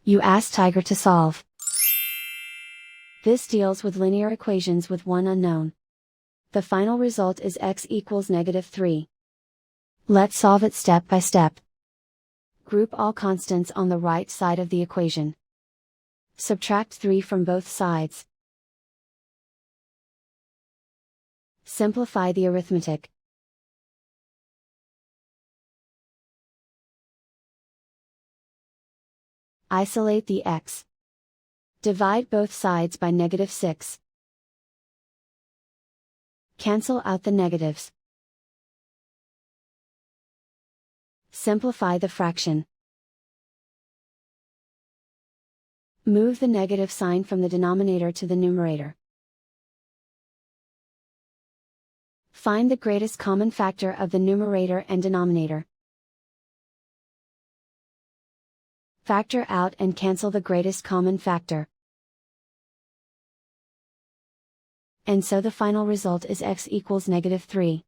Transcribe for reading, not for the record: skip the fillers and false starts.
You ask Tiger to solve. This deals with linear equations with one unknown. The final result is x equals -3. Let's solve it step by step. Group all constants on the right side of the equation. Subtract 3 from both sides. Simplify the arithmetic. Isolate the x. Divide both sides by -6. Cancel out the negatives. Simplify the fraction. Move the negative sign from the denominator to the numerator. Find the greatest common factor of the numerator and denominator. Factor out and cancel the greatest common factor. And so the final result is x equals -3.